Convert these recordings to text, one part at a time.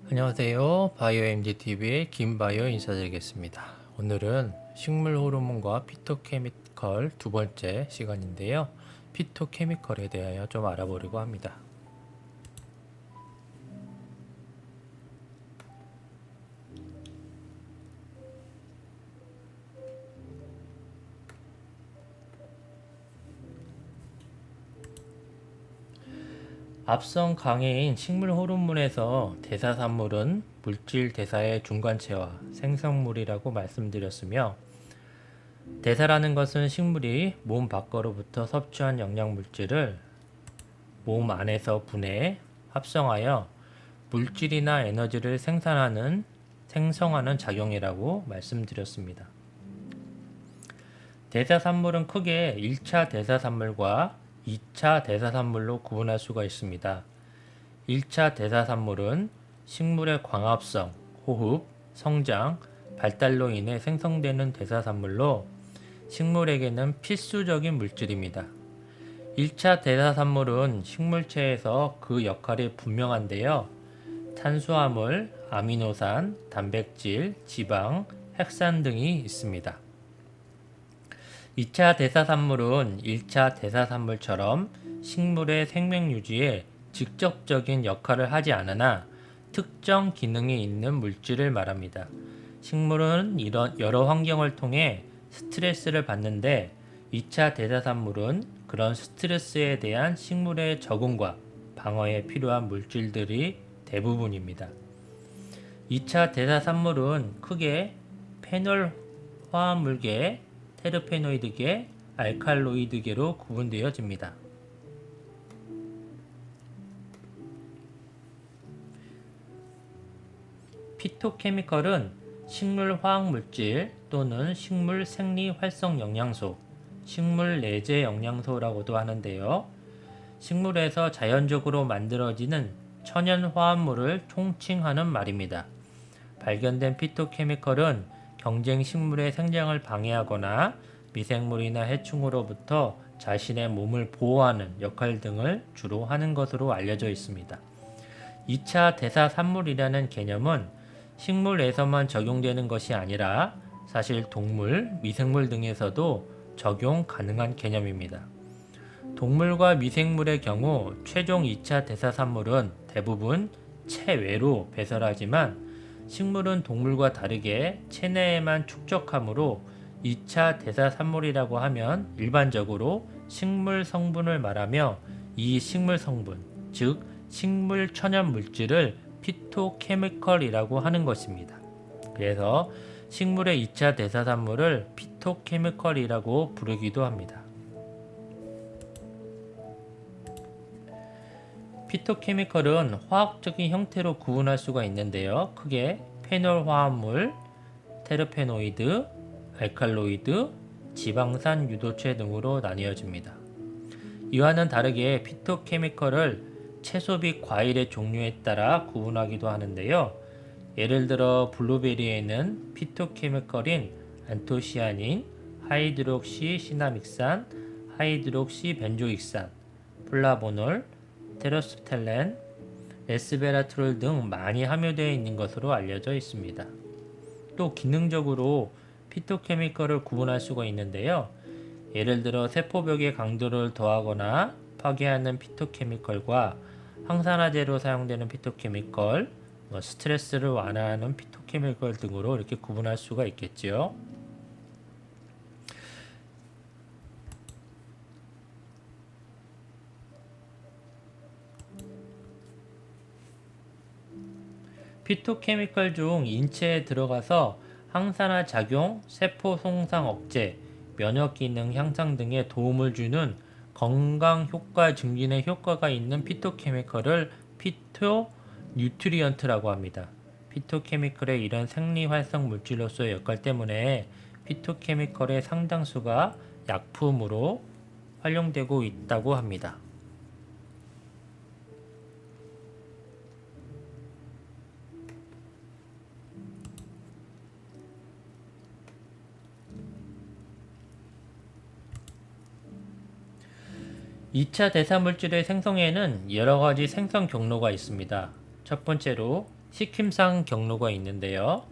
안녕하세요. 바이오MDTV의 김바이오 인사드리겠습니다. 오늘은 식물 호르몬과 피토케미컬 두 번째 시간인데요. 피토케미컬에 대하여 좀 알아보려고 합니다. 앞선 강의인 식물 호르몬에서 대사산물은 물질 대사의 중간체와 생성물이라고 말씀드렸으며, 대사라는 것은 식물이 몸 밖으로부터 섭취한 영양물질을 몸 안에서 분해, 합성하여 물질이나 에너지를 생성하는 작용이라고 말씀드렸습니다. 대사산물은 크게 1차 대사산물과 2차 대사산물로 구분할 수가 있습니다. 1차 대사산물은 식물의 광합성, 호흡, 성장, 발달로 인해 생성되는 대사산물로 식물에게는 필수적인 물질입니다. 1차 대사산물은 식물체에서 그 역할이 분명한데요. 탄수화물, 아미노산, 단백질, 지방, 핵산 등이 있습니다. 2차 대사산물은 1차 대사산물처럼 식물의 생명 유지에 직접적인 역할을 하지 않으나 특정 기능이 있는 물질을 말합니다. 식물은 이런 여러 환경을 통해 스트레스를 받는데 2차 대사산물은 그런 스트레스에 대한 식물의 적응과 방어에 필요한 물질들이 대부분입니다. 2차 대사산물은 크게 페놀 화합물계, 테르페노이드계, 알칼로이드계로 구분되어집니다. 피토케미컬은 식물 화학물질 또는 식물 생리 활성 영양소, 식물 내재 영양소라고도 하는데요. 식물에서 자연적으로 만들어지는 천연 화합물을 총칭하는 말입니다. 발견된 피토케미컬은 경쟁 식물의 생장을 방해하거나 미생물이나 해충으로부터 자신의 몸을 보호하는 역할 등을 주로 하는 것으로 알려져 있습니다. 2차 대사산물이라는 개념은 식물에서만 적용되는 것이 아니라 사실 동물, 미생물 등에서도 적용 가능한 개념입니다. 동물과 미생물의 경우 최종 2차 대사산물은 대부분 체외로 배설하지만 식물은 동물과 다르게 체내에만 축적하므로 2차 대사산물이라고 하면 일반적으로 식물 성분을 말하며 이 식물 성분, 즉 식물 천연 물질을 피토케미컬이라고 하는 것입니다. 그래서 식물의 2차 대사산물을 피토케미컬이라고 부르기도 합니다. 피토케미컬은 화학적인 형태로 구분할 수가 있는데요. 크게 페놀 화합물, 테르페노이드, 알칼로이드, 지방산 유도체 등으로 나뉘어집니다. 이와는 다르게 피토케미컬을 채소 및 과일의 종류에 따라 구분하기도 하는데요. 예를 들어 블루베리에는 피토케미컬인 안토시아닌, 하이드록시 시나믹산, 하이드록시 벤조익산, 플라보놀, 테로스텔렌, 레스베라트롤 등 많이 함유되어 있는 것으로 알려져 있습니다. 또 기능적으로 피토케미컬을 구분할 수가 있는데요. 예를 들어 세포벽의 강도를 더하거나 파괴하는 피토케미컬과 항산화제로 사용되는 피토케미컬, 스트레스를 완화하는 피토케미컬 등으로 이렇게 구분할 수가 있겠지요. 피토케미컬 중 인체에 들어가서 항산화 작용, 세포 손상 억제, 면역 기능 향상 등에 도움을 주는 건강 효과 증진에 효과가 있는 피토케미컬을 피토 뉴트리언트라고 합니다. 피토케미컬의 이런 생리 활성 물질로서의 역할 때문에 피토케미컬의 상당수가 약품으로 활용되고 있다고 합니다. (2차) 대사물질의 생성에는 여러가지 생성 경로가 있습니다. 첫 번째로 식힘상 경로가 있는데요.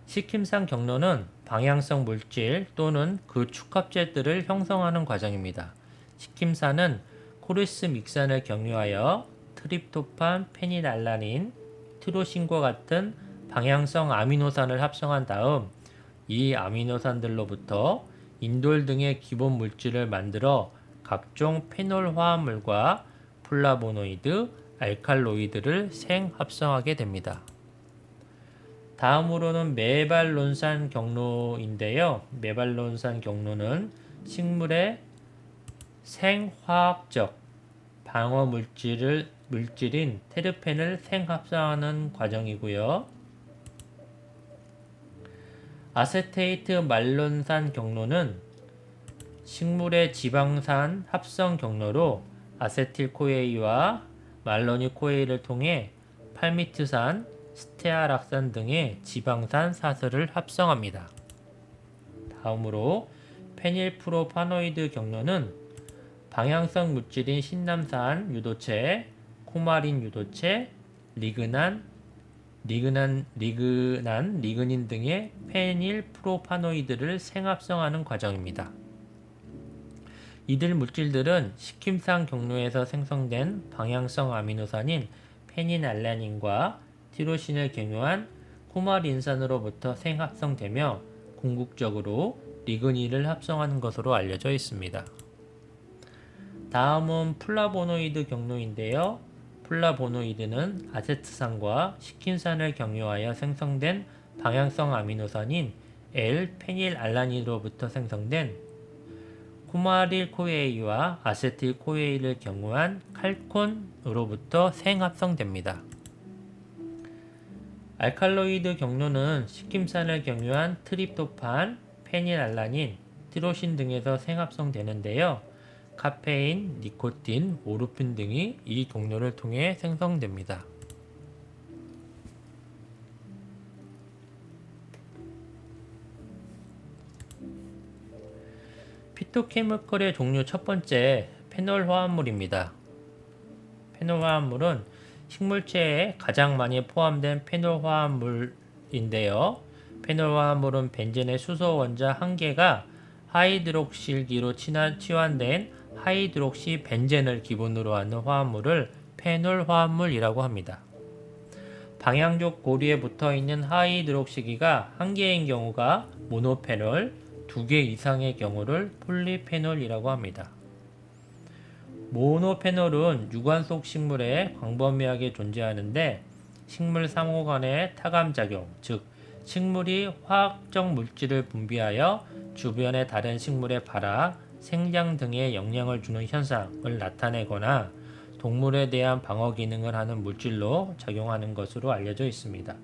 식힘상 경로는 방향성 물질 또는 그 축합체들을 형성하는 과정입니다. 식힘산은 코르스 믹산을 경유하여 트립토판, 페니날라닌, 티로신과 같은 방향성 아미노산을 합성한 다음 이 아미노산들로부터 인돌 등의 기본 물질을 만들어 각종 페놀 화합물과 플라보노이드, 알칼로이드를 생합성하게 됩니다. 다음으로는 메발론산 경로인데요. 메발론산 경로는 식물의 생화학적 방어 물질인 테르펜을 생합성하는 과정이고요. 아세테이트 말론산 경로는 식물의 지방산 합성 경로로 아세틸코에이와 말로니코에이를 통해 팔미트산, 스테아락산 등의 지방산 사슬을 합성합니다. 다음으로 페닐프로파노이드 경로는 방향성 물질인 신남산 유도체, 코마린 유도체, 리그닌 등의 페닐프로파노이드를 생합성하는 과정입니다. 이들 물질들은 식힘상 경로에서 생성된 방향성 아미노산인 페니날라닌과 티로신을 경유한 코마린산으로부터 생합성되며 궁극적으로 리그닌을 합성하는 것으로 알려져 있습니다. 다음은 플라보노이드 경로인데요. 플라보노이드는 아세트산과 식힘산을 경유하여 생성된 방향성 아미노산인 L-페닐알라닌으로부터 생성된 쿠마릴코에이와 아세틸코에이를 경유한 칼콘으로부터 생합성됩니다. 알칼로이드 경로는 식힘산을 경유한 트립토판, 페닐알라닌, 티로신 등에서 생합성되는데요. 카페인, 니코틴, 모르핀 등이 이 경로를 통해 생성됩니다. 피토케미컬의 종류 첫 번째, 페놀 화합물입니다. 페놀 화합물은 식물체에 가장 많이 포함된 페놀 화합물인데요. 페놀 화합물은 벤젠의 수소 원자 한 개가 하이드록실기로 치환된 하이드록시 벤젠을 기본으로 하는 화합물을 페놀 화합물이라고 합니다. 방향족 고리에 붙어있는 하이드록시기가 한 개인 경우가 모노페놀, 두 개 이상의 경우를 폴리페놀이라고 합니다. 모노페놀은 유관 속 식물에 광범위하게 존재하는데 식물 상호 간의 타감작용, 즉 식물이 화학적 물질을 분비하여 주변의 다른 식물의 발화, 생장 등에 영향을 주는 현상을 나타내거나 동물에 대한 방어 기능을 하는 물질로 작용하는 것으로 알려져 있습니다.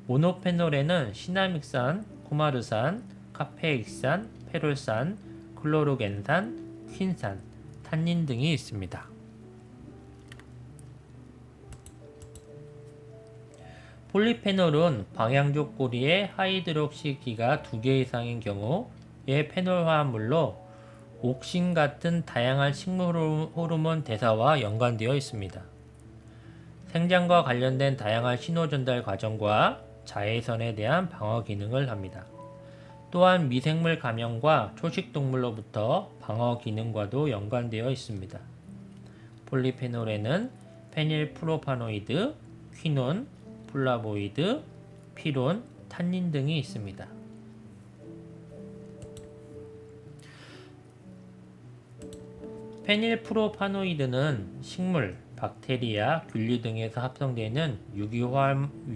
모노페놀에는 시나믹산, 쿠마르산, 카페익산, 페롤산, 클로로겐산, 퀸산, 탄닌 등이 있습니다. 폴리페놀은 방향족 고리에 하이드록시기가 2개 이상인 경우에 페놀 화합물로 옥신 같은 다양한 식물 호르몬 대사와 연관되어 있습니다. 생장과 관련된 다양한 신호 전달 과정과 자외선에 대한 방어 기능을 합니다. 또한 미생물 감염과 초식동물로부터 방어 기능과도 연관되어 있습니다. 폴리페놀에는 페닐프로파노이드, 퀴논, 플라보이드, 피론, 탄닌 등이 있습니다. 페닐프로파노이드는 식물, 박테리아, 균류 등에서 합성되는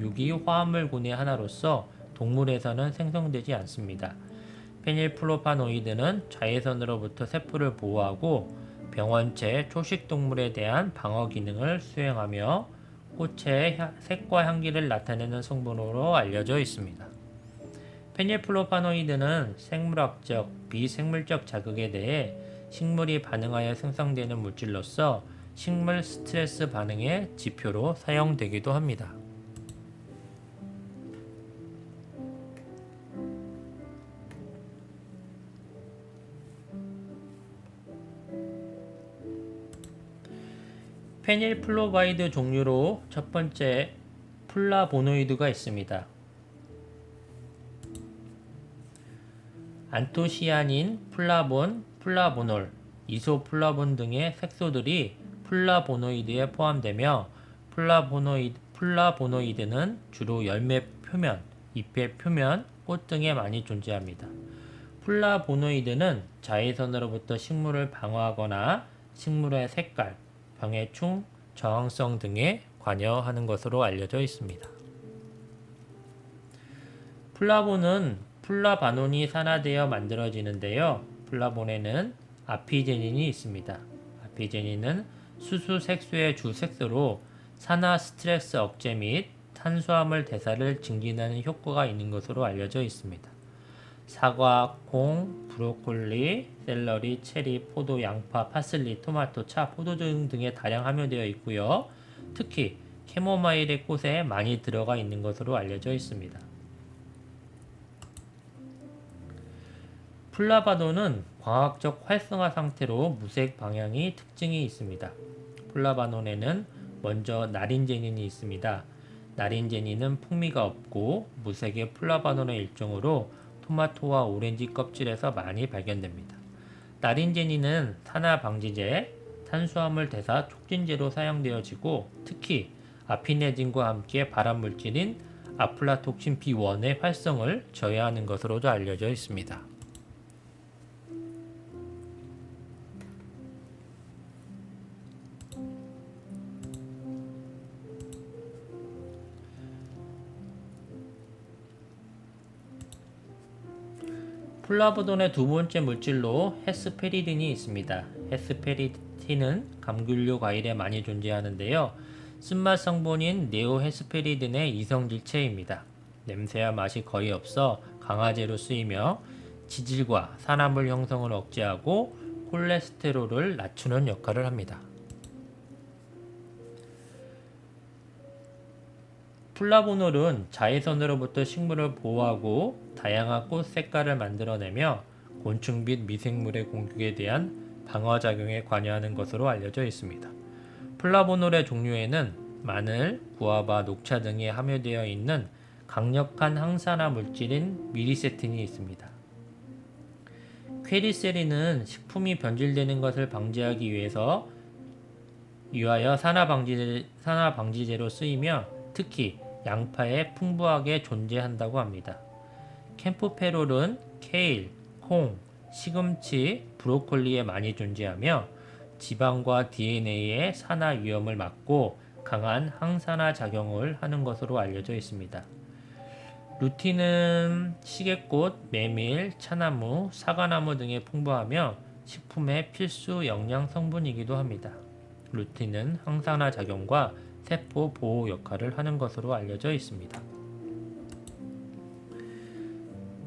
유기화합물군의 하나로서 동물에서는 생성되지 않습니다. 페닐프로파노이드는 자외선으로부터 세포를 보호하고 병원체, 초식동물에 대한 방어 기능을 수행하며 꽃의 색과 향기를 나타내는 성분으로 알려져 있습니다. 페닐프로파노이드는 생물학적, 비생물적 자극에 대해 식물이 반응하여 생성되는 물질로서 식물 스트레스 반응의 지표로 사용되기도 합니다. 페닐플로바이드 종류로 첫 번째 플라보노이드가 있습니다. 안토시아닌, 플라본, 플라보놀, 이소플라본 등의 색소들이 플라보노이드에 포함되며 플라보노이드는 주로 열매 표면, 잎의 표면, 꽃 등에 많이 존재합니다. 플라보노이드는 자외선으로부터 식물을 방어하거나 식물의 색깔, 병해충, 저항성 등에 관여하는 것으로 알려져 있습니다. 플라본은 플라바논이 산화되어 만들어지는데요. 플라본에는 아피제닌이 있습니다. 아피제닌은 수수 색소의 주 색소로 산화 스트레스 억제 및 탄수화물 대사를 증진하는 효과가 있는 것으로 알려져 있습니다. 사과, 콩, 브로콜리, 샐러리, 체리, 포도, 양파, 파슬리, 토마토, 차, 포도 등에 다량 함유되어 있고요. 특히 캐모마일의 꽃에 많이 들어가 있는 것으로 알려져 있습니다. 플라바논은 광학적 활성화 상태로 무색 방향이 특징이 있습니다. 플라바논에는 먼저 나린제닌이 있습니다. 나린제닌은 풍미가 없고 무색의 플라바논의 일종으로 토마토와 오렌지 껍질에서 많이 발견됩니다. 나린제닌은 산화 방지제, 탄수화물 대사 촉진제로 사용되어지고 특히 아피네딘과 함께 발암물질인 아플라톡신 B1의 활성을 저해하는 것으로도 알려져 있습니다. 플라보돈의 두 번째 물질로 헤스페리딘이 있습니다. 헤스페리딘은 감귤류 과일에 많이 존재하는데요. 쓴맛 성분인 네오헤스페리딘의 이성질체입니다. 냄새와 맛이 거의 없어 강화제로 쓰이며 지질과 산화물 형성을 억제하고 콜레스테롤을 낮추는 역할을 합니다. 플라보놀은 자외선으로부터 식물을 보호하고 다양한 꽃 색깔을 만들어내며 곤충 및 미생물의 공격에 대한 방어작용에 관여하는 것으로 알려져 있습니다. 플라보놀의 종류에는 마늘, 구아바, 녹차 등이 함유되어 있는 강력한 항산화 물질인 미리세틴이 있습니다. 퀘리세린은 식품이 변질되는 것을 방지하기 위하여 산화 방지제로 쓰이며 특히 양파에 풍부하게 존재한다고 합니다. 캠프페롤은 케일, 콩, 시금치, 브로콜리에 많이 존재하며 지방과 DNA의 산화 위험을 막고 강한 항산화 작용을 하는 것으로 알려져 있습니다. 루틴은 시계꽃, 메밀, 차나무, 사과나무 등에 풍부하며 식품의 필수 영양 성분이기도 합니다. 루틴은 항산화 작용과 세포 보호 역할을 하는 것으로 알려져 있습니다.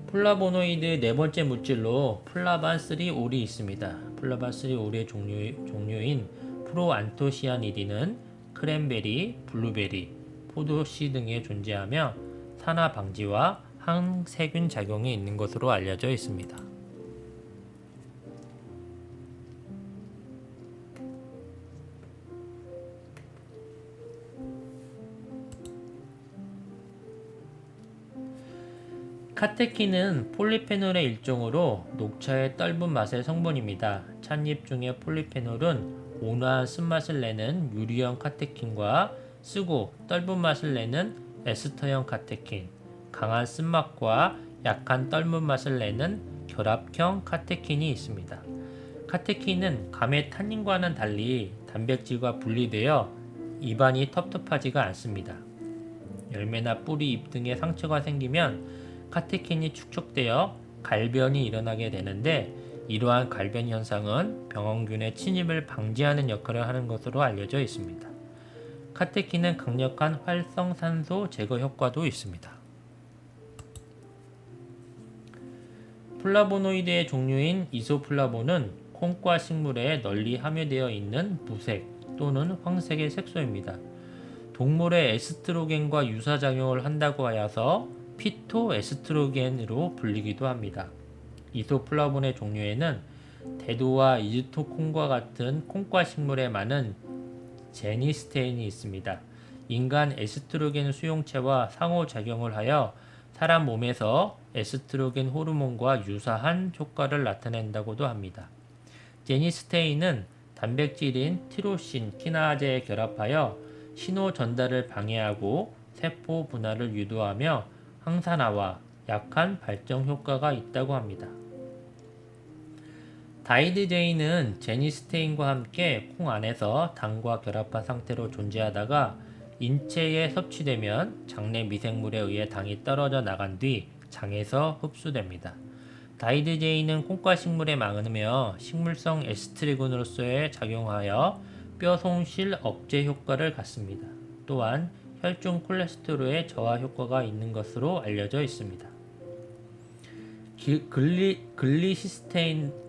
플라보노이드의 네 번째 물질로 플라반3 올이 있습니다. 플라반3 올의 종류인 프로안토시아니딘은 크랜베리, 블루베리, 포도씨 등에 존재하며 산화 방지와 항세균 작용이 있는 것으로 알려져 있습니다. 카테킨은 폴리페놀의 일종으로 녹차의 떫은 맛의 성분입니다. 찻잎 중의 폴리페놀은 온화한 쓴맛을 내는 유리형 카테킨과 쓰고 떫은 맛을 내는 에스터형 카테킨, 강한 쓴맛과 약한 떫은 맛을 내는 결합형 카테킨이 있습니다. 카테킨은 감의 탄닌과는 달리 단백질과 분리되어 입안이 텁텁하지가 않습니다. 열매나 뿌리, 잎 등에 상처가 생기면 카테킨이 축적되어 갈변이 일어나게 되는데 이러한 갈변 현상은 병원균의 침입을 방지하는 역할을 하는 것으로 알려져 있습니다. 카테킨은 강력한 활성산소 제거 효과도 있습니다. 플라보노이드의 종류인 이소플라본은 콩과 식물에 널리 함유되어 있는 무색 또는 황색의 색소입니다. 동물의 에스트로겐과 유사작용을 한다고 하여서 피토에스트로겐으로 불리기도 합니다. 이소플라본의 종류에는 대두와 이즈토콩과 같은 콩과 식물에 많은 제니스테인이 있습니다. 인간 에스트로겐 수용체와 상호작용을 하여 사람 몸에서 에스트로겐 호르몬과 유사한 효과를 나타낸다고도 합니다. 제니스테인은 단백질인 티로신, 키나제에 결합하여 신호 전달을 방해하고 세포 분할을 유도하며 항산화와 약한 발정 효과가 있다고 합니다. 다이드제인은 제니스테인과 함께 콩 안에서 당과 결합한 상태로 존재하다가 인체에 섭취되면 장내 미생물에 의해 당이 떨어져 나간 뒤 장에서 흡수됩니다. 다이드제인은 콩과 식물에 많으며 식물성 에스트리곤으로서의 작용하여 뼈 손실 억제 효과를 갖습니다. 또한 혈중 콜레스테롤의 저하 효과가 있는 것으로 알려져 있습니다.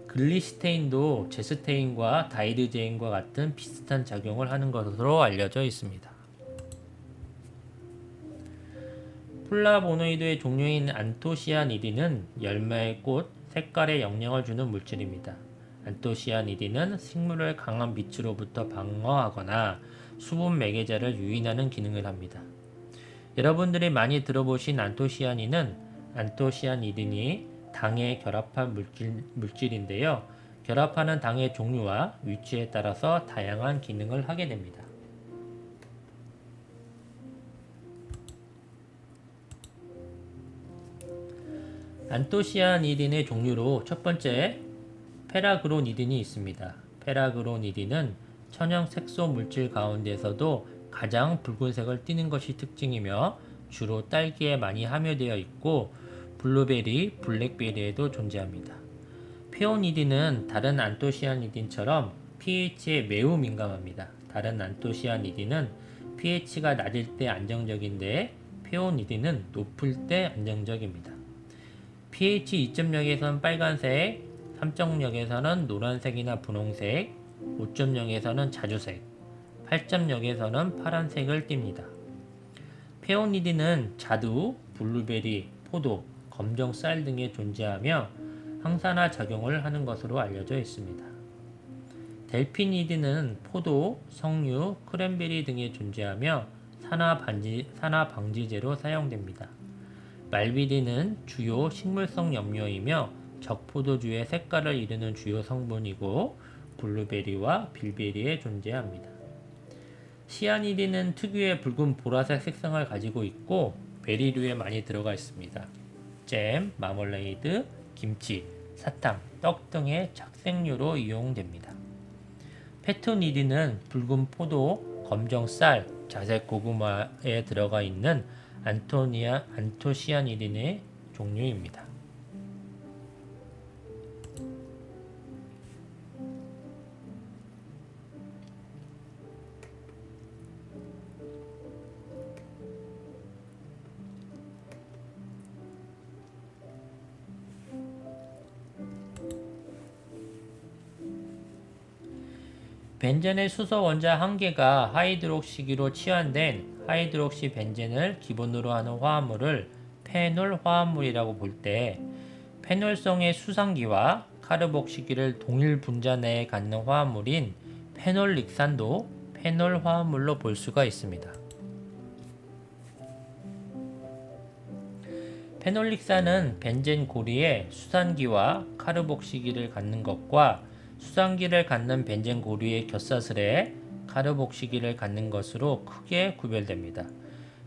글리시스테인도 제스테인과 다이드제인과 같은 비슷한 작용을 하는 것으로 알려져 있습니다. 플라보노이드의 종류인 안토시아니딘은 열매의 꽃, 색깔에 영향을 주는 물질입니다. 안토시아니딘은 식물을 강한 빛으로부터 방어하거나 수분 매개자를 유인하는 기능을 합니다. 여러분들이 많이 들어보신 안토시아닌이 당에 결합한 물질인데요. 결합하는 당의 종류와 위치에 따라서 다양한 기능을 하게 됩니다. 안토시아니딘의 종류로 첫 번째, 페라그로니딘이 있습니다. 페라그로니딘은 천연 색소 물질 가운데서도 가장 붉은색을 띠는 것이 특징이며 주로 딸기에 많이 함유되어 있고 블루베리, 블랙베리에도 존재합니다. 페오니딘은 다른 안토시아니딘처럼 pH에 매우 민감합니다. 다른 안토시아니딘은 pH가 낮을 때 안정적인데 페오니딘은 높을 때 안정적입니다. pH 2.0에서는 빨간색, 3.0에서는 노란색이나 분홍색, 5.0에서는 자주색, 8.0에서는 파란색을 띱니다. 페오니딘은 자두, 블루베리, 포도, 검정 쌀 등에 존재하며 항산화 작용을 하는 것으로 알려져 있습니다. 델피니딘은 포도, 석류, 크랜베리 등에 존재하며 산화 방지제로 사용됩니다. 말비딘은 주요 식물성 염료이며 적포도주의 색깔을 이루는 주요 성분이고 블루베리와 빌베리에 존재합니다. 시아니딘은 특유의 붉은 보라색 색상을 가지고 있고 베리류에 많이 들어가 있습니다. 잼, 마멀레이드, 김치, 사탕, 떡 등의 착색류로 이용됩니다. 페토니딘은 붉은 포도, 검정 쌀, 자색 고구마에 들어가 있는 안토시아니딘의 종류입니다. 벤젠의 수소 원자 1개가 하이드록시기로 치환된 하이드록시 벤젠을 기본으로 하는 화합물을 페놀 화합물이라고 볼 때 페놀성의 수상기와 카르복시기를 동일 분자 내에 갖는 화합물인 페놀릭산도 페놀 화합물로 볼 수가 있습니다. 페놀릭산은 벤젠 고리에 수산기와 카르복시기를 갖는 것과 수상기를 갖는 벤젠 고리의 곁사슬에 카르복시기를 갖는 것으로 크게 구별됩니다.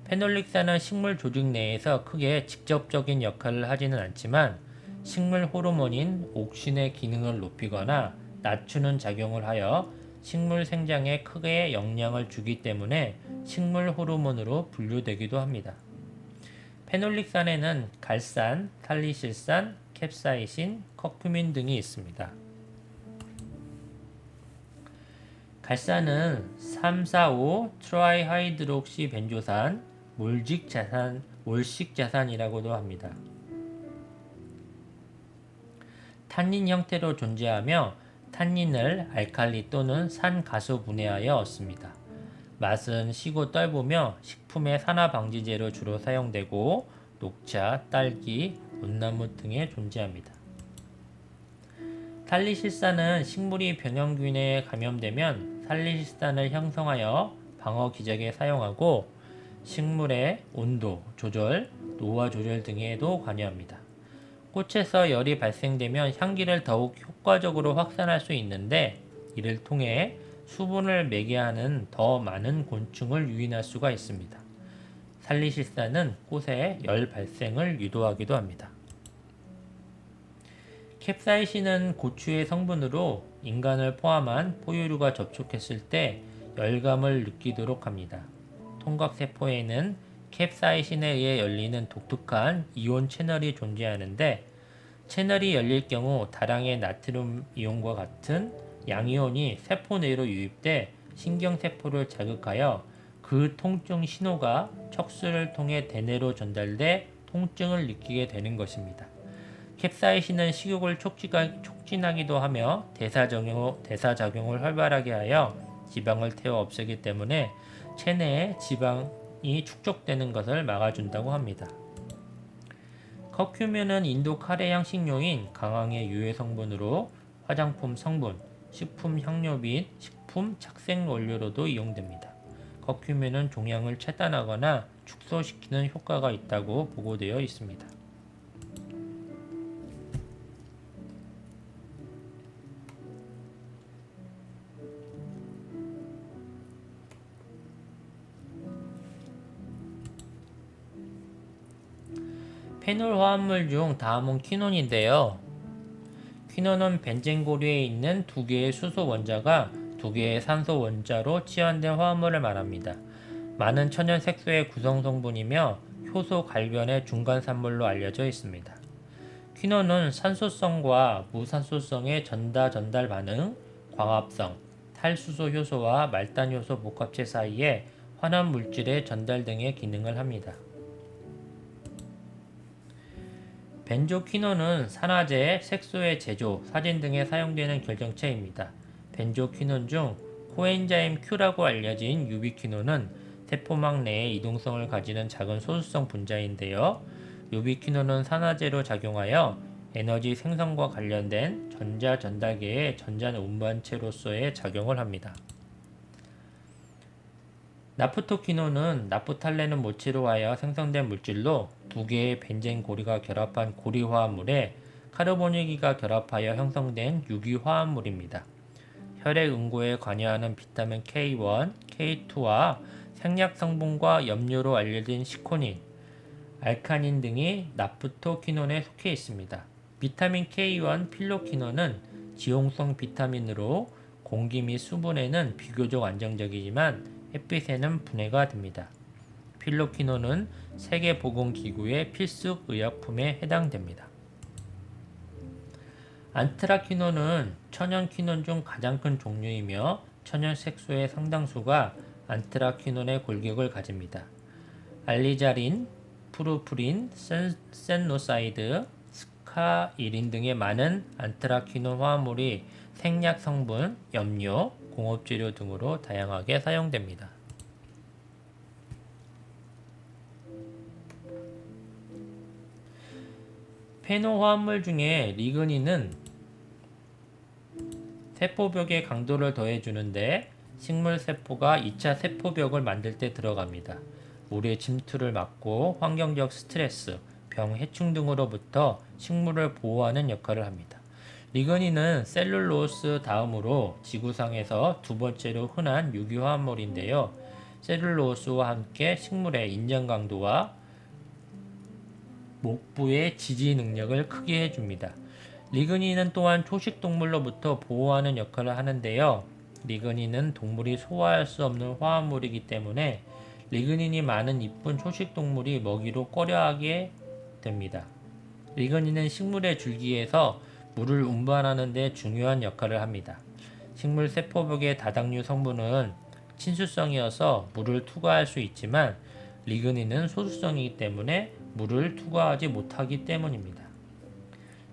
페놀릭산은 식물 조직 내에서 크게 직접적인 역할을 하지는 않지만 식물 호르몬인 옥신의 기능을 높이거나 낮추는 작용을 하여 식물 생장에 크게 영향을 주기 때문에 식물 호르몬으로 분류되기도 합니다. 페놀릭산에는 갈산, 살리실산, 캡사이신, 커큐민 등이 있습니다. 갈산은 3,4,5 트라이하이드록시 벤조산, 몰식자산이라고도 합니다. 탄닌 형태로 존재하며 탄닌을 알칼리 또는 산가수 분해하여 얻습니다. 맛은 시고 떫으며 식품의 산화 방지제로 주로 사용되고 녹차, 딸기, 온나무 등에 존재합니다. 살리실산은 식물이 병영균에 감염되면 살리시스탄을 형성하여 방어 기적에 사용하고 식물의 온도 조절, 노화 조절 등에도 관여합니다. 꽃에서 열이 발생되면 향기를 더욱 효과적으로 확산할 수 있는데 이를 통해 수분을 매개하는 더 많은 곤충을 유인할 수가 있습니다. 살리시스탄은 꽃의 열 발생을 유도하기도 합니다. 캡사이신은 고추의 성분으로 인간을 포함한 포유류가 접촉했을 때 열감을 느끼도록 합니다. 통각세포에는 캡사이신에 의해 열리는 독특한 이온 채널이 존재하는데 채널이 열릴 경우 다량의 나트륨 이온과 같은 양이온이 세포 내로 유입돼 신경세포를 자극하여 그 통증 신호가 척수를 통해 대뇌로 전달돼 통증을 느끼게 되는 것입니다. 캡사이신은 식욕을 촉진하기도 하며 대사작용을 활발하게 하여 지방을 태워 없애기 때문에 체내에 지방이 축적되는 것을 막아준다고 합니다. 커큐민은 인도 카레향 식료인 강황의 유해 성분으로 화장품 성분, 식품 향료 및 식품 착색 원료로도 이용됩니다. 커큐민은 종양을 차단하거나 축소시키는 효과가 있다고 보고되어 있습니다. 페놀 화합물 중 다음은 퀴논인데요. 퀴논은 벤젠고리에 있는 두 개의 수소 원자가 두 개의 산소 원자로 치환된 화합물을 말합니다. 많은 천연 색소의 구성 성분이며 효소 갈변의 중간 산물로 알려져 있습니다. 퀴논은 산소성과 무산소성의 전달 반응, 광합성, 탈수소 효소와 말단 효소 복합체 사이에 환원 물질의 전달 등의 기능을 합니다. 벤조퀴논은 산화제, 색소의 제조, 사진 등에 사용되는 결정체입니다. 벤조퀴논 중 코엔자임 Q라고 알려진 유비퀴논은 세포막 내에 이동성을 가지는 작은 소수성 분자인데요. 유비퀴논은 산화제로 작용하여 에너지 생성과 관련된 전자 전달계의 전자 운반체로서의 작용을 합니다. 나프토퀴논은 나프탈렌을 모체로 하여 생성된 물질로 두 개의 벤젠 고리가 결합한 고리 화합물에 카르보닉이가 결합하여 형성된 유기화합물입니다. 혈액 응고에 관여하는 비타민 K1, K2와 생약 성분과 염료로 알려진 시코닌, 알카닌 등이 나프토퀴논에 속해 있습니다. 비타민 K1 필로퀴논은 지용성 비타민으로 공기 및 수분에는 비교적 안정적이지만 햇빛에는 분해가 됩니다. 필로퀴논은 세계보건기구의 필수 의약품에 해당됩니다. 안트라퀴논은 천연퀴논 중 가장 큰 종류이며 천연 색소의 상당수가 안트라퀴논의 골격을 가집니다. 알리자린, 푸르푸린, 센노사이드, 스카이린 등의 많은 안트라퀴논 화합물이 생약 성분, 염료, 공업재료 등으로 다양하게 사용됩니다. 페노 화합물 중에 리그닌은 세포벽에 강도를 더해주는데 식물 세포가 2차 세포벽을 만들 때 들어갑니다. 물의 침투를 막고 환경적 스트레스, 병, 해충 등으로부터 식물을 보호하는 역할을 합니다. 리그닌은 셀룰로스 다음으로 지구상에서 두 번째로 흔한 유기화합물인데요. 셀룰로스와 함께 식물의 인장 강도와 목부의 지지 능력을 크게 해줍니다. 리그닌은 또한 초식동물로부터 보호하는 역할을 하는데요. 리그닌은 동물이 소화할 수 없는 화합물이기 때문에 리그닌이 많은 이쁜 초식동물이 먹이로 꺼려하게 됩니다. 리그닌은 식물의 줄기에서 물을 운반하는 데 중요한 역할을 합니다. 식물 세포벽의 다당류 성분은 친수성이어서 물을 투과할 수 있지만 리그닌은 소수성이기 때문에 물을 투과하지 못하기 때문입니다.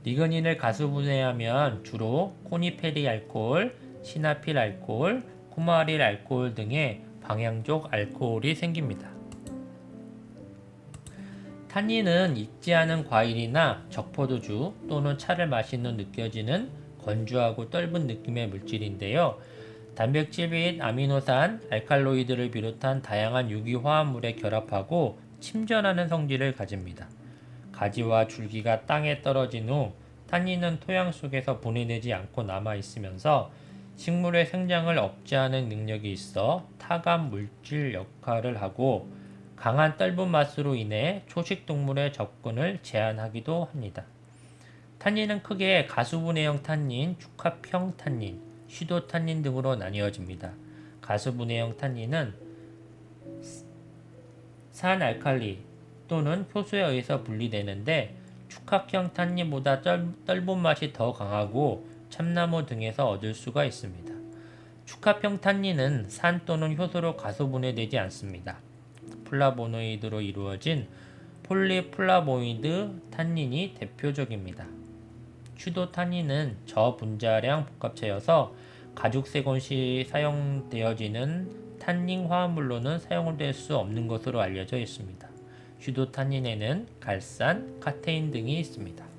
리그닌을 가수분해하면 주로 코니페릴 알코올, 시나필 알코올, 쿠마릴 알코올 등의 방향족 알코올이 생깁니다. 탄닌은 익지 않은 과일이나 적포도주 또는 차를 마신 후 느껴지는 건조하고 떫은 느낌의 물질인데요. 단백질 및 아미노산, 알칼로이드를 비롯한 다양한 유기화합물에 결합하고 침전하는 성질을 가집니다. 가지와 줄기가 땅에 떨어진 후 탄닌은 토양 속에서 분해되지 않고 남아 있으면서 식물의 생장을 억제하는 능력이 있어 타감 물질 역할을 하고 강한 떫은 맛으로 인해 초식 동물의 접근을 제한하기도 합니다. 탄닌은 크게 가수분해형 탄닌, 축합형 탄닌, 쉬도탄닌 등으로 나뉘어집니다. 가수분해형 탄닌은 산알칼리 또는 효소에 의해서 분리되는데 축합형 탄닌보다 떫은 맛이 더 강하고 참나무 등에서 얻을 수가 있습니다. 축합형 탄닌은 산 또는 효소로 가수분해되지 않습니다. 플라보노이드로 이루어진 폴리플라보이드 탄닌이 대표적입니다. 휴도탄닌은 저분자량 복합체여서 가죽 세곤 시 사용되어지는 탄닌 화합물로는 사용될 수 없는 것으로 알려져 있습니다. 휴도탄닌에는 갈산, 카테인 등이 있습니다.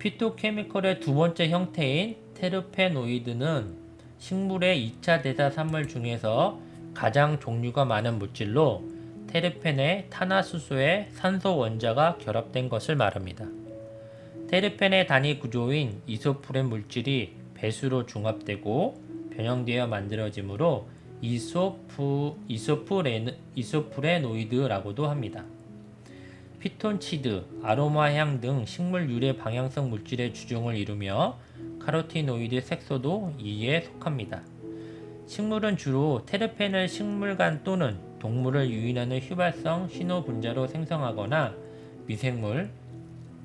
피토케미컬의 두 번째 형태인 테르페노이드는 식물의 2차 대사 산물 중에서 가장 종류가 많은 물질로 테르펜의 탄화수소에 산소 원자가 결합된 것을 말합니다. 테르펜의 단위 구조인 이소프렌 물질이 배수로 중합되고 변형되어 만들어지므로 이소프레노이드라고도 합니다. 피톤치드, 아로마향 등 식물 유래 방향성 물질의 주종을 이루며 카로티노이드 색소도 이에 속합니다. 식물은 주로 테르펜을 식물간 또는 동물을 유인하는 휘발성 신호 분자로 생성하거나 미생물,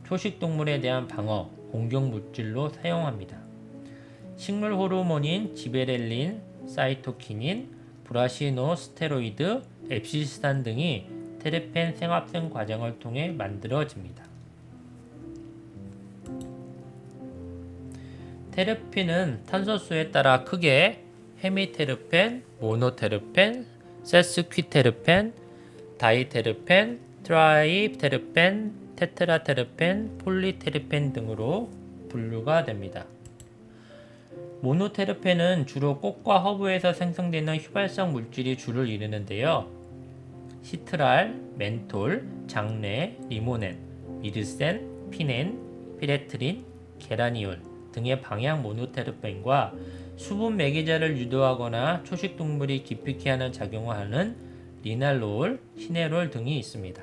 초식동물에 대한 방어, 공격 물질로 사용합니다. 식물 호르몬인 지베렐린, 사이토키닌, 브라시노스테로이드, 앱시스탄 등이 테르펜 생합성 과정을 통해 만들어집니다. 테르펜은 탄소수에 따라 크게 헤미테르펜, 모노테르펜, 세스퀴테르펜, 다이테르펜, 트라이테르펜, 테트라테르펜, 폴리테르펜 등으로 분류가 됩니다. 모노테르펜은 주로 꽃과 허브에서 생성되는 휘발성 물질이 주를 이루는데요. 시트랄, 멘톨, 장레, 리모넨, 미르센, 피넨, 피레트린, 게라니올 등의 방향 모노테르펜과 수분 매개자를 유도하거나 초식동물이 기피케 하는 작용을 하는 리날롤, 시네롤 등이 있습니다.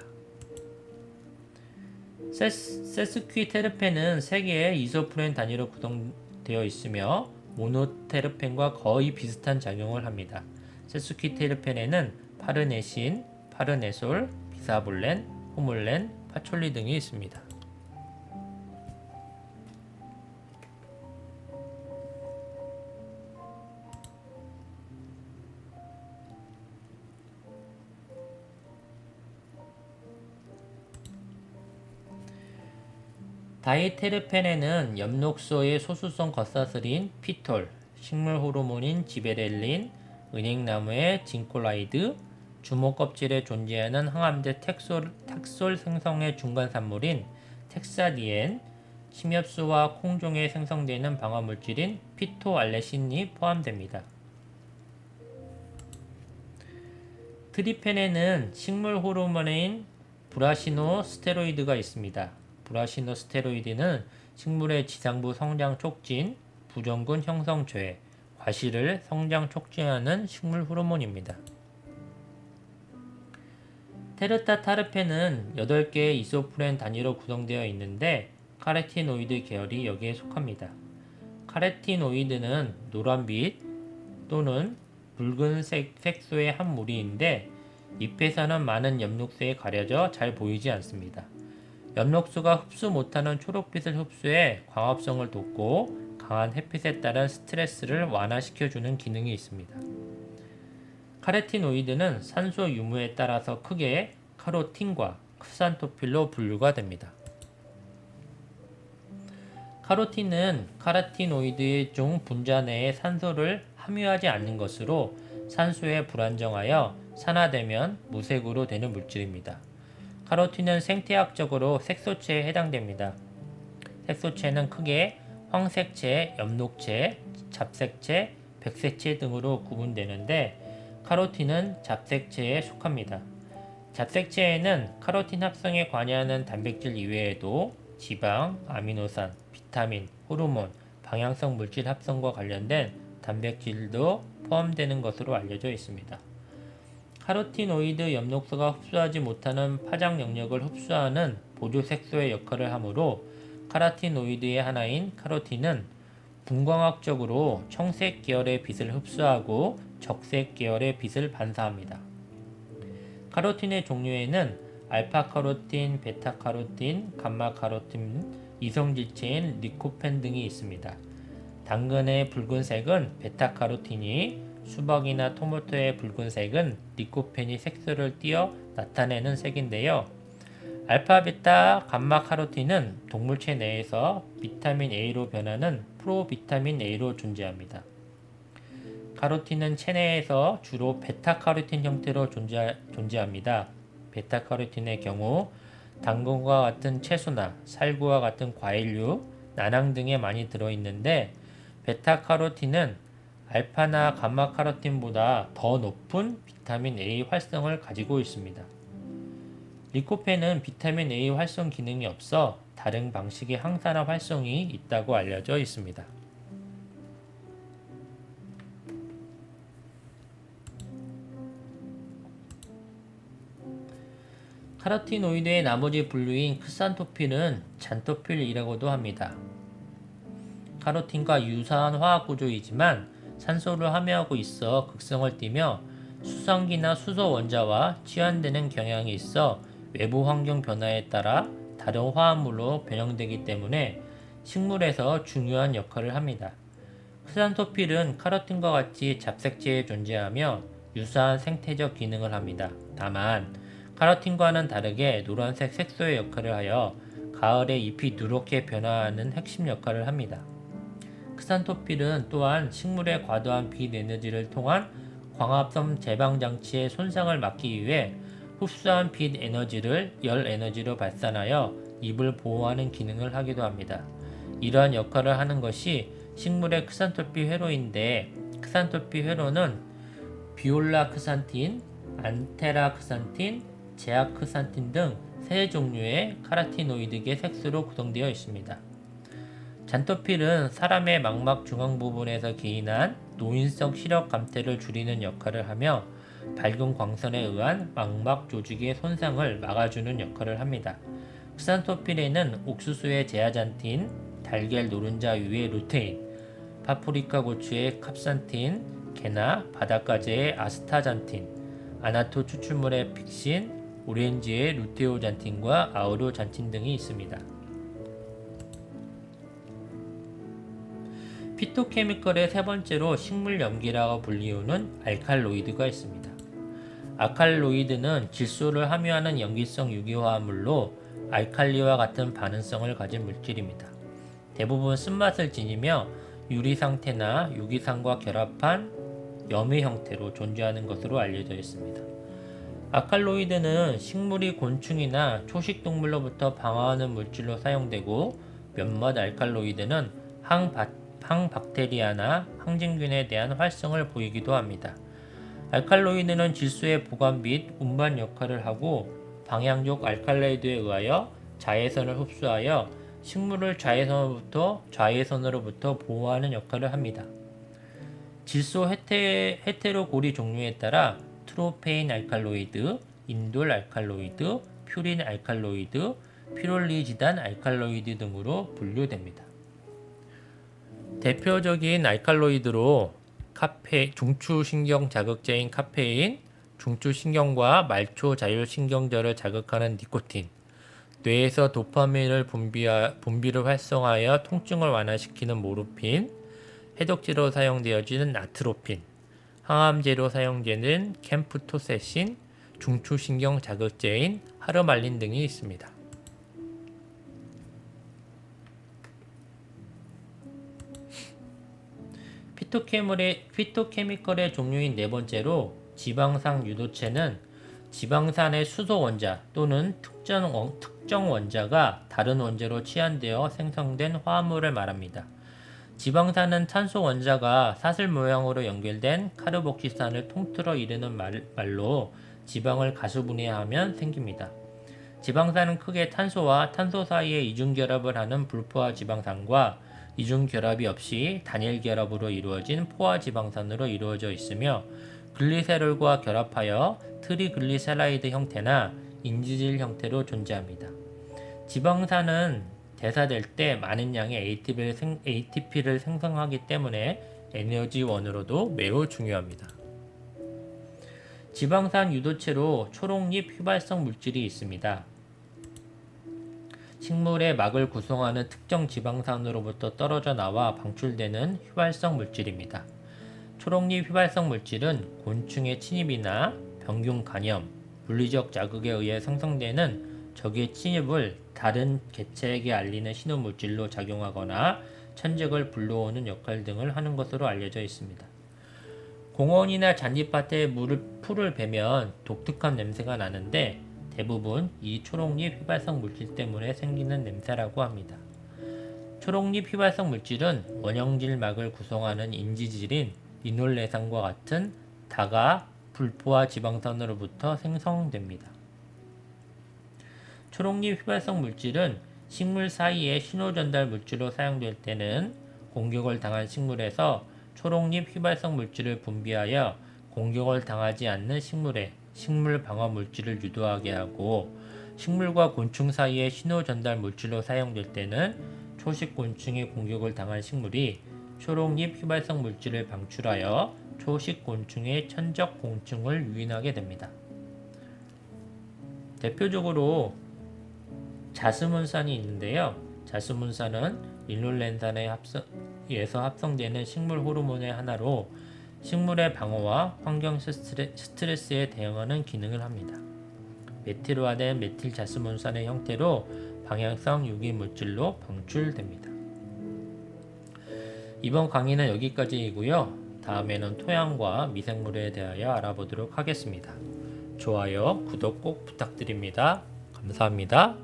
세스퀴테르펜은 3개의 이소프렌 단위로 구성되어 있으며 모노테르펜과 거의 비슷한 작용을 합니다. 세스퀴테르펜에는 파르네신, 파르네솔, 비사볼렌, 호몰렌, 파촐리 등이 있습니다. 다이테르펜에는 엽록소의 소수성 겉사슬인 피톨, 식물 호르몬인 지베렐린, 은행나무의 진콜라이드, 주모 껍질에 존재하는 항암제 탁솔 생성의 중간 산물인 텍사디엔, 침엽수와 콩종에 생성되는 방어물질인 피토알레신이 포함됩니다. 트리펜에는 식물 호르몬인 브라시노스테로이드가 있습니다. 브라시노스테로이드는 식물의 지상부 성장 촉진, 부정근 형성 저해, 과실을 성장 촉진하는 식물 호르몬입니다. 테르타타르펜은 8개의 이소프렌 단위로 구성되어 있는데 카레티노이드 계열이 여기에 속합니다. 카레티노이드는 노란빛 또는 붉은색 색소의 한 무리인데 잎에서는 많은 엽록소에 가려져 잘 보이지 않습니다. 엽록소가 흡수 못하는 초록빛을 흡수해 광합성을 돋고 강한 햇빛에 따른 스트레스를 완화시켜주는 기능이 있습니다. 카레티노이드는 산소 유무에 따라서 크게 카로틴과 크산토필로 분류가 됩니다. 카로틴은 카로티노이드 중 분자 내에 산소를 함유하지 않는 것으로 산소에 불안정하여 산화되면 무색으로 되는 물질입니다. 카로틴은 생태학적으로 색소체에 해당됩니다. 색소체는 크게 황색체, 엽록체, 잡색체, 백색체 등으로 구분되는데 카로틴은 잡색체에 속합니다. 잡색체에는 카로틴 합성에 관여하는 단백질 이외에도 지방, 아미노산, 비타민, 호르몬, 방향성 물질 합성과 관련된 단백질도 포함되는 것으로 알려져 있습니다. 카로티노이드 엽록소가 흡수하지 못하는 파장 영역을 흡수하는 보조 색소의 역할을 하므로 카로티노이드의 하나인 카로틴은 분광학적으로 청색 계열의 빛을 흡수하고 적색 계열의 빛을 반사합니다. 카로틴의 종류에는 알파카로틴, 베타카로틴, 감마카로틴, 이성질체인 리코펜 등이 있습니다. 당근의 붉은색은 베타카로틴이, 수박이나 토마토의 붉은색은 리코펜이 색소를 띄어 나타내는 색인데요. 알파, 베타, 감마카로틴은 동물체 내에서 비타민 A로 변하는 프로비타민 A로 존재합니다. 카로틴은 체내에서 주로 베타카로틴 형태로 존재합니다. 베타카로틴의 경우 당근과 같은 채소나 살구와 같은 과일류, 나낭 등에 많이 들어있는데 베타카로틴은 알파나 감마카로틴보다 더 높은 비타민 A 활성을 가지고 있습니다. 리코펜은 비타민 A 활성 기능이 없어 다른 방식의 항산화 활성이 있다고 알려져 있습니다. 카로티노이드의 나머지 분류인 크산토필은 잔토필이라고도 합니다. 카로틴과 유사한 화학 구조이지만 산소를 함유하고 있어 극성을 띠며 수성기나 수소 원자와 치환되는 경향이 있어 외부 환경 변화에 따라 다른 화합물로 변형되기 때문에 식물에서 중요한 역할을 합니다. 크산토필은 카로틴과 같이 잡색체에 존재하며 유사한 생태적 기능을 합니다. 다만 카로틴과는 다르게 노란색 색소의 역할을 하여 가을에 잎이 누렇게 변화하는 핵심 역할을 합니다. 크산토필은 또한 식물의 과도한 빛 에너지를 통한 광합성 제방 장치의 손상을 막기 위해 흡수한 빛 에너지를 열 에너지로 발산하여 잎을 보호하는 기능을 하기도 합니다. 이러한 역할을 하는 것이 식물의 크산토필 회로인데 크산토필 회로는 비올라 크산틴, 안테라 크산틴, 제아 크산틴 등 세 종류의 카로티노이드계 색소로 구성되어 있습니다. 잔토필은 사람의 망막 중앙 부분에서 기인한 노인성 시력 감퇴를 줄이는 역할을 하며 밝은 광선에 의한 망막 조직의 손상을 막아주는 역할을 합니다. 크산토필에는 옥수수의 제아잔틴, 달걀 노른자 위의 루테인, 파프리카 고추의 캅산틴, 게나 바닷가재의 아스타잔틴, 아나토 추출물의 픽신, 오렌지의 루테오잔틴과 아우로잔틴 등이 있습니다. 피토케미컬의 세 번째로 식물 염기라고 불리우는 알칼로이드가 있습니다. 알칼로이드는 질소를 함유하는 염기성 유기화합물로 알칼리와 같은 반응성을 가진 물질입니다. 대부분 쓴맛을 지니며 유리 상태나 유기산과 결합한 염의 형태로 존재하는 것으로 알려져 있습니다. 알칼로이드는 식물이 곤충이나 초식동물로부터 방어하는 물질로 사용되고 몇몇 알칼로이드는 항박테리아나 항진균에 대한 활성을 보이기도 합니다. 알칼로이드는 질소의 보관 및 운반 역할을 하고 방향족 알칼로이드에 의하여 자외선을 흡수하여 식물을 자외선으로부터 보호하는 역할을 합니다. 질소 헤테로고리 종류에 따라 트로페인 알칼로이드, 인돌 알칼로이드, 퓨린 알칼로이드, 피롤리지단 알칼로이드 등으로 분류됩니다. 대표적인 알칼로이드로 중추신경 자극제인 카페인, 중추신경과 말초 자율신경절을 자극하는 니코틴, 뇌에서 도파민을 분비를 활성화하여 통증을 완화시키는 모르핀, 해독제로 사용되어지는 나트로핀, 항암제로 사용되는 캠프토세신, 중추신경 자극제인 하르말린 등이 있습니다. 피토케미컬의 종류인 네 번째로 지방산 유도체는 지방산의 수소 원자 또는 특정 원자가 다른 원자로 치환되어 생성된 화합물을 말합니다. 지방산은 탄소 원자가 사슬 모양으로 연결된 카르복시산을 통틀어 이르는 말로 지방을 가수분해하면 생깁니다. 지방산은 크게 탄소와 탄소 사이에 이중결합을 하는 불포화 지방산과 이중결합이 없이 단일 결합으로 이루어진 포화 지방산으로 이루어져 있으며 글리세롤과 결합하여 트리글리세라이드 형태나 인지질 형태로 존재합니다. 지방산은 대사될 때 많은 양의 ATP를 생성하기 때문에 에너지원으로도 매우 중요합니다. 지방산 유도체로 초록잎 휘발성 물질이 있습니다. 식물의 막을 구성하는 특정 지방산으로부터 떨어져 나와 방출되는 휘발성 물질입니다. 초록잎 휘발성 물질은 곤충의 침입이나 병균 간염, 물리적 자극에 의해 생성되는 적의 침입을 다른 개체에게 알리는 신호 물질로 작용하거나 천적을 불러오는 역할 등을 하는 것으로 알려져 있습니다. 공원이나 잔디밭에 풀을 베면 독특한 냄새가 나는데 대부분 이 초록잎 휘발성 물질 때문에 생기는 냄새라고 합니다. 초록잎 휘발성 물질은 원형질 막을 구성하는 인지질인 리놀레산과 같은 다가 불포화 지방산으로부터 생성됩니다. 초록잎 휘발성 물질은 식물 사이에 신호 전달 물질로 사용될 때는 공격을 당한 식물에서 초록잎 휘발성 물질을 분비하여 공격을 당하지 않는 식물에 식물 방어 물질을 유도하게 하고, 식물과 곤충 사이에 신호 전달 물질로 사용될 때는 초식 곤충의 공격을 당한 식물이 초록잎 휘발성 물질을 방출하여 초식 곤충의 천적 곤충을 유인하게 됩니다. 대표적으로 자스문산이 있는데요. 자스문산은 리놀렌산에서 합성되는 식물 호르몬의 하나로 식물의 방어와 환경 스트레스에 대응하는 기능을 합니다. 메틸화된 메틸자스문산의 형태로 방향성 유기 물질로 방출됩니다. 이번 강의는 여기까지이고요. 다음에는 토양과 미생물에 대하여 알아보도록 하겠습니다. 좋아요, 구독 꼭 부탁드립니다. 감사합니다.